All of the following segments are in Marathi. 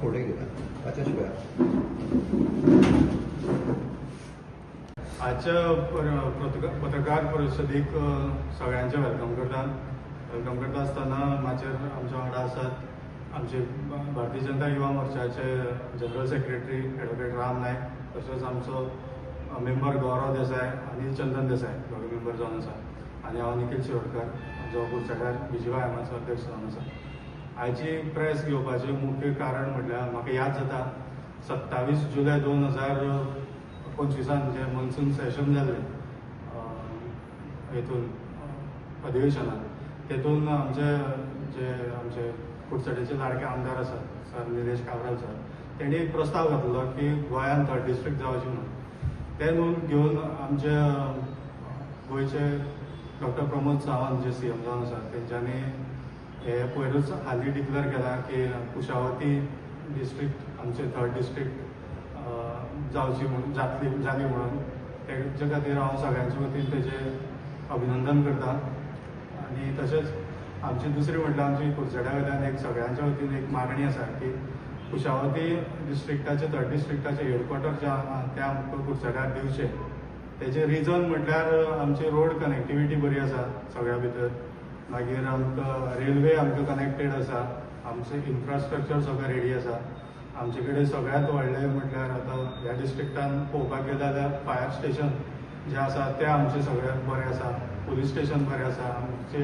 फोटो घेता तशें पळया. आजच्या पत्रकार परिशदेक सगळ्यांचे वेलकम करता आसतना माचेर आमच्या वांगडा आसात आमचे भारतीय जनता युवा मोर्चाचे जनरल सेक्रेटरी ॲडव्होकेट राम नायक, तशेंच आमचो मेंबर गौरव देसाय, अनिल चंदन देसाय दोगे मेंबर जावन आसा, आनी हांव निखिल शिरोडकर जो कुडचड्यार BJP एमाचो अध्यक्ष जावन आसा. आयची प्रेस घेवपाचें मुख्य कारण म्हटल्यार म्हाका याद जाता 27 जुलय 2025 जे मॉन्सून सेशन जाल्लें हेतून अधिवेशनात, तेतून आमचे कुडचड्याचे लाडके आमदार आसात सर निलेश काब्राल सर, तेणी एक प्रस्ताव घातलो की गोंयांत 3rd डिस्ट्रिक्ट जावची म्हणून. ते नोंद घेवन आमचे गोंयचे डॉक्टर प्रमोद सावंत जे CM जावन आसात, तेंच्यांनी हे पयरूच हालीं डिक्लेअर केला की कुशावती डिस्ट्रिक्ट आमचे 3rd डिस्ट्रिक्ट जावची म्हणून जाली म्हणून. तेजे खातीर हांव सगळ्यांच्या वतीन तेजें अभिनंदन करता. आनी तशेंच आमची दुसरी म्हटल्यार आमची कुडचड्या वयल्यान एक सगळ्यांच्या वतीन एक मागणी आसा की कुशावती डिस्ट्रिक्टाचे 3rd डिस्ट्रिक्टाचे हेडक्वॉर्टर जे ते आमकां कुडचड्यार दिवचे. तेजें रिजन म्हटल्यार आमची रोड कनेक्टिविटी बरी आसा सगळ्या भितर, मागीर आमकां रेल्वे आमकां कनेक्टेड आसा, आमचें इन्फ्रास्ट्रक्चर सगळें रेडी आसा. आमचे कडेन सगळ्यांत व्हडलें म्हटल्यार आतां ह्या डिस्ट्रिक्टान पळोवपाक गेले जाल्यार फायर स्टेशन जे आसा ते आमचे सगळ्यांत बरें आसा, पुलीस स्टेशन बरें आसा. आमचे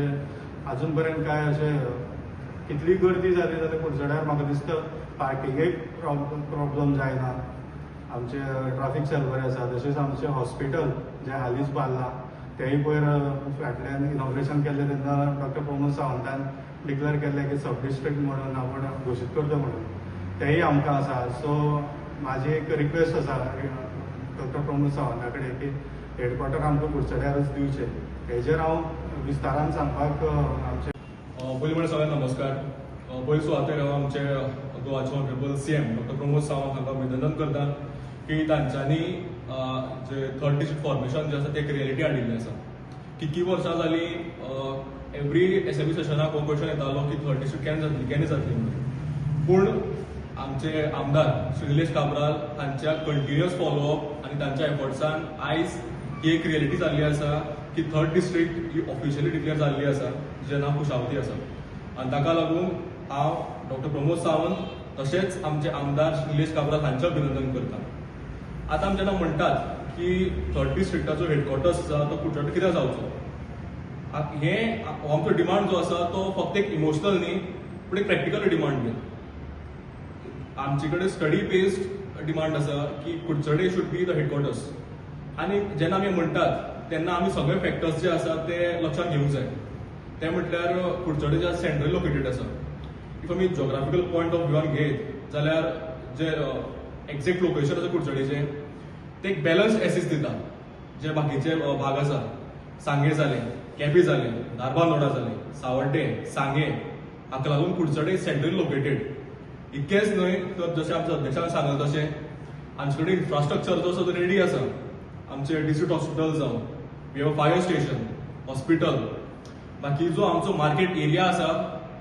आजून पर्यंत काय अशें कितली गर्दी जाली जाल्यार कुडचड्यार म्हाका दिसता पार्किंगेक प्रॉब्लम जायना. आमचे ट्राफीक सेल बरें आसा. तशेंच आमचें हॉस्पिटल जें हालींच बांदलां तेंय पयर फाटल्यान इनॉग्रेशन केल्लें तेन्ना डॉक्टर प्रमोद सावंतान डिक्लेअर केल्लें की सब डिस्ट्रिक्ट म्हणून आपण घोशीत करता म्हणून, तेंय आमकां आसा. सो म्हाजी एक रिक्वेस्ट आसा डॉक्टर प्रमोद सावंता कडेन की हेडक्वॉर्टर आमकां कुडचड्यारच दिवचे. हेजेर हांव विस्तारान सांगपाक आमचे पयलीं म्हणल्यार सगळ्यांक नमस्कार. पयली सुवातेर हांव आमचे गोवाचे honourable CM doctor Pramod Sawant हांकां अभिनंदन करता की तांच्यांनी जे 3rd डिस्ट्रिक्ट फॉर्मेशन जे आसा ते एक रियलिटी हाडिल्लें आसा. कितकी वर्सां जालीं एवरी असेंब्ली सेशनाक हो क्वेश्चन येतालो की 3rd डिस्ट्रिक्ट केन्ना जातली म्हणून. पूण आमचे आमदार श्री निलेश काब्राल हांच्या कंटिन्युअस फॉलोअप आनी तांच्या एफर्ट्सान आयज ही एक रियलिटी जाल्ली आसा की 3rd डिस्ट्रिक्ट ही ऑफिशियली डिक्लेअर जाल्ली आसा, जें नांव कुशावती आसा. आनी ताका लागून हांव डॉक्टर प्रमोद सावंत तशेंच आमचे आमदार श्री निलेश काब्राल हांचें अभिनंदन करता. आतां आमी जेन्ना म्हणटात की 3rd डिस्ट्रिक्टाचो हेडक्वॉर्टर्स आसा तो कुडचड्यार कित्याक जावचो, हें हो आमचो डिमांड जो आसा तो फक्त एक इमोशनल न्ही पूण एक प्रॅक्टिकल डिमांड बी. आमचे कडेन स्टडी बेस्ड डिमांड आसा की कुडचडे शूड बी द हेडक्वॉर्टर्स. आनी जेन्ना आमी म्हणटात तेन्ना आमी सगळे फॅक्टर्स जे आसा ते लक्षांत घेवंक जाय. ते म्हटल्यार कुडचडे जे सेंट्रल लोकेटेड आसा. इफ आमी जॉग्राफिकल पॉयंट ऑफ व्ह्यून घेत जाल्यार जे एक्झॅक्ट लोकेशन आसा कुडचडेचें ते एक बॅलन्स्ड एसीस दिता. जे बाकीचे भाग आसा, सांगे जाले, केपें जाले, धारबांदोडा जाले, सावड्डे, सांगे, हाका लागून कुडचडे सेंट्रली लोकेटेड. इतकेंच न्हय तर जशें आमच्या अध्यक्षान सांगलें तशें आमचे कडेन इन्फ्रास्ट्रक्चर जो आसा तो रेडी आसा. आमचे डिस्ट्रिक्ट हॉस्पिटल जावं, we have fire station, hospital, बाकी जो आमचो मार्केट एरिया आसा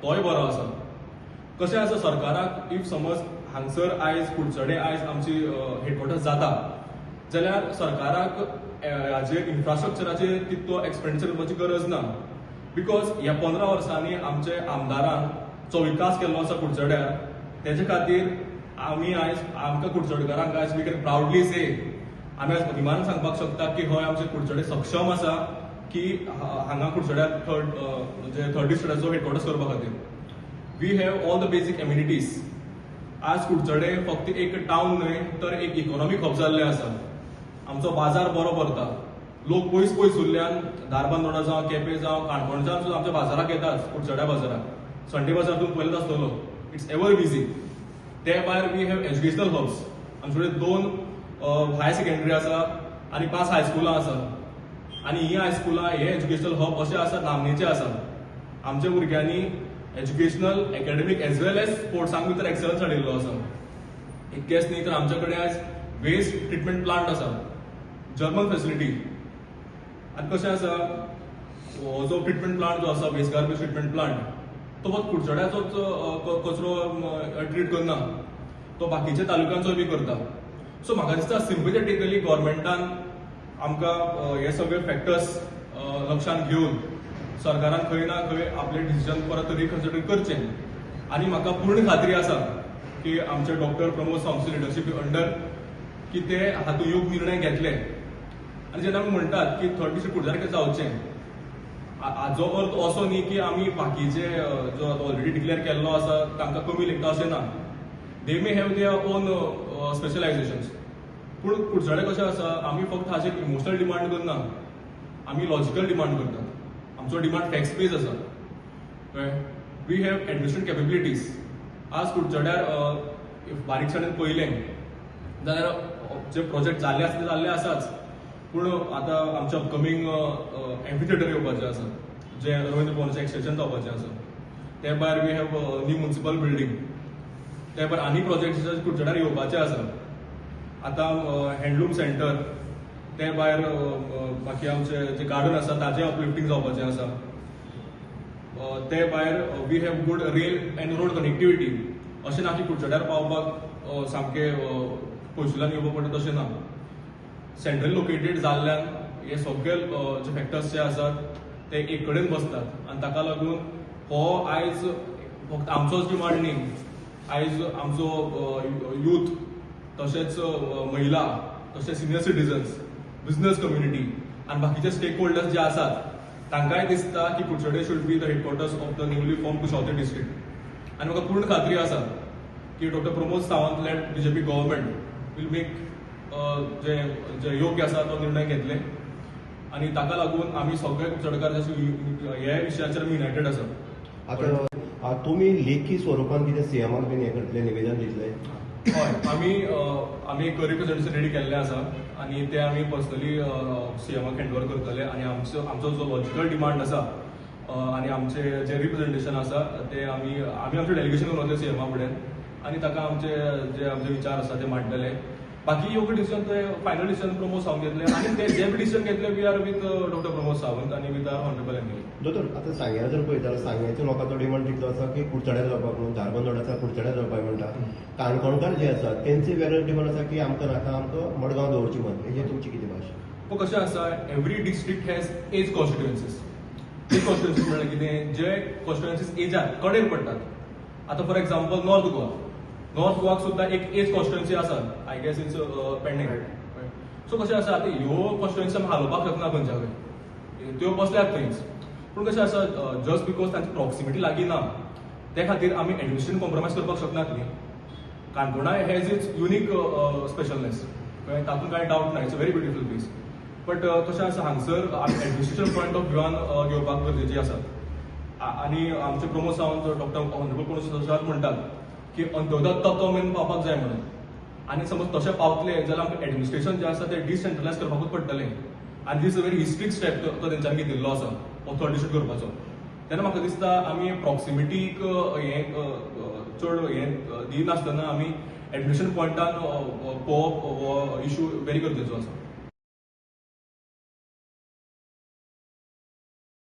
तोय बरो आसा. कशें आसा सरकाराक इफ समज हांगसर आयज कुडचडे आयज आमची हेडक्वॉर्टर्स जाता जाल्यार सरकाराक हाचेर इन्फ्रास्ट्रक्चराचेर तितको एक्सपेंडिचर करपाची गरज ना. बिकॉज ह्या 15 वर्सांनी आमचे आमदारान जो विकास केल्लो आसा कुडचड्यार तेजे खातीर आमी आयज आमकां कुडचडकारांक आयज वी कॅन प्रावडली से आमी आयज अभिमानान सांगपाक शकता की हय आमचे कुडचडे सक्षम आसा की हांगा कुडचड्यार 3rd डिस्ट्रिक्टाचो हेडक्वॉर्टर्स करपा खातीर. वी हॅव ऑल द बेसीक एम्युनिटीज. आज कुडचडे फक्त एक टावन न्हय तर एक इकॉनॉमीक हब जाल्लें आसा. आमचो बाजार बरो भरता. लोक पयस उरल्यान धारबांदोडा जावं, केपें जावं, काणकोणच्यान सुद्दां आमच्या बाजाराक येतात कुडचड्या बाजाराक. संडे बाजार तुमी पळयलोच आसतलो, इट्स एवर बिजी. ते भायर वी हॅव एज्युकेशनल हब्स. आमचे कडेन 2 हायर सेकंडरी आसा आनी 5 हायस्कुलां आसा. आनी ही हायस्कुलां हे एज्युकेशनल हब अशें आसा नामनेचे आसा. आमच्या भुरग्यांनी एज्युकेशनल, एकेडमीक एज वेल एज स्पोर्ट्सांक भितर एक्सलन्स हाडिल्लो आसा. इतकेंच न्ही तर आमच्या कडेन आयज वेस्ट ट्रिटमेंट प्लांट आसा, जर्मन फॅसिलिटी. आनी कशें आसा हो जो ट्रिटमेंट प्लांट जो आसा वेस्ट गार्बेज ट्रिटमेंट प्लांट तो फक्त कुडचड्याचोच कचरो ट्रीट करना तो बाकीच्या तालुक्यांचो बी करता. सो म्हाका दिसता सिम्पथेटिकली गव्हर्मेंटान आमकां हे सगळे फॅक्टर्स लक्षांत घेवन सरकारान खंय ना खंय आपले डिसिजन परत रिकन्सिडर करचें. आनी म्हाका पूर्ण खात्री आसा की आमचे डॉक्टर प्रमोद सावंतचे लिडरशिप अंडर की ते हातूंत योग्य निर्णय घेतले. आनी जेन्ना आमी म्हणटात की 3rd डिस्ट्रिक्ट कुडचड्यार जावचें, हाचो अर्थ असो न्ही की आमी बाकीचे जो ऑलरेडी डिक्लेअर केल्लो आसा तांकां कमी लेखता अशें ना. दे मे हॅव देयर ओन स्पेशलायझेशन्स. पूण कुडचडे कशें आसा, आमी फक्त हाचेर इमोशनल डिमांड करना, आमी लॉजिकल डिमांड करतात. आमचो डिमांड फॅक्ट्स बेज आसा. We have administration capabilities. आज कुडचड्यार बारीकसाणेन पयलें जाल्यार जे प्रोजेक्ट जाल्ले आसा ते जाल्ले आसाच. पूण आतां आमचे अपकमींग एम्फिथिएटर येवपाचें आसा, जे रवींद्र भवनाचें एक्सटेंशन जावपाचें आसा. ते भायर we have new municipal building. ते भायर आनी प्रोजेक्ट कुडचड्यार येवपाचे आसा. आतां हँडलूम सेंटर, ते भायर बाकी आमचे जे गार्डन आसा ताजें अपलिफ्टिंग जावपाचें आसा. ते भायर we have good rail and road connectivity. अशें ना की कुडचड्यार पावपाक सामकें पयसुल्यान येवपाक पडटा तशें ना. सेंट्रली लोकेटेड जाल्ल्यान हे सगळे जे फॅक्टर्स जे आसात ते एक कडेन बसतात. आनी ताका लागून हो आयज फक्त आमचोच डिमांड न्ही, आयज आमचो यूथ, तशेंच महिला, तशेंच सिनियर सिटीजन्स, बिझनेस कम्युनिटी आनी बाकीचे स्टेक होल्डर्स जे आसात तांकांय दिसता की Kudchade should be the headquarters of the newly form Kushavati district. आनी म्हाका पूर्ण खात्री आसा की डॉ. Pramod Sawant led BJP government will make जे योग्य आसा तो निर्णय घेतले. आनी ताका लागून आमी सगळे कुडचडकार ह्या विशयाचेर आमी युनायटेड आसा. आता तुम्ही लेखी स्वरूपान कितें सीएमाक बीन हें करतले, निवेदन दितले? हय, आमी एक रिप्रेझेंटेशन रेडी केल्लें आसा आनी ते आमी पर्सनली सीएमाक हँडओव्हर करतले. आनी आमचो जो लॉजिकल डिमांड आसा आनी आमचे जे रिप्रेझेंटेशन आसा ते आमी आमचें डेलिगेशन करून वतले सीएमा फुडें आनी ताका आमचे विचार आसा ते मांडटले. बाकी योग्य डिसिजन ते फायनल डिसिजन प्रमोद सावंत घेतले. आनी ते जे डिसिजन घेतले वी आर विथ डॉ. प्रमोद सावंत आनी विथ आवर ऑनरेबल एमएलए. दोतोर, आतां सांग्यार जर पळयत जाल्यार सांग्याच्या लोकांचो डिमांड कितलो आसा की कुडचड्यार जावपाक म्हणून. धारबांदोड आसा, कुडचड्यार जावपाक म्हणटा. काणकोणकार जे आसात तेंचे वेगळे डिमांड आसा की आमकां नाका, आमकां मडगांव दवरची म्हण. हेजेर तुमची कितें भाशा? कशें आसा, every district has edge constituencies. Edge constituencies म्हळ्यार कितें, जे कॉन्स्टिट्युएन्सीज एजाक कडेन पडटात. आतां for example north Goa. North गोवाक सुद्दां एक एज कॉन्स्टिट्युएन्सी आसा. I guess it's pending. So कशें आसा, आतां ह्यो कॉन्स्टिट्युएन्सी आमी हालोवपाक शकना खंयच्या खंय, त्यो बसल्यात थंयच. पूण कशें आसा, जस्ट बिकॉज तांची प्रॉक्सिमिटी लागीं ना ते खातीर आमी एडमिनिस्ट्रेशन कॉम्प्रोमायज करपाक शकनात न्ही. काणकोणा हॅज इट्स युनीक स्पेशलनेस, तातूंत कांय डावट ना. It's a very beautiful place. But कशें आसा, हांगसर आमी एडमिनिस्ट्रेशन पॉयंट ऑफ व्ह्यूआन घेवपाक गरजेची आसा. आनी आमचे प्रमोद सावंत डॉक्टर ऑनरेबल प्रमोद सावंत म्हणटात की अंत्योदय तत्व मेन पावपाक जाय म्हणून. आनी समज तशें पावतले जाल्यार आमकां एडमिनिस्ट्रेशन जें आसा तें डिसेंट्रलायज करपाकूच पडटलें. आनी दीस अ व्हेरी हिस्ट्रीक स्टेप तो तेंच्यांनी घेतिल्लो आसा हो 3rd डिस्ट्रिक्ट करपाचो. तेन्ना म्हाका दिसता आमी प्रॉक्सिमिटीक हें चड हें दिनासतना आमी एडमिनिस्ट्रेशन पॉयंटान पळोवप हो इशू व्हेरी गरजेचो आसा.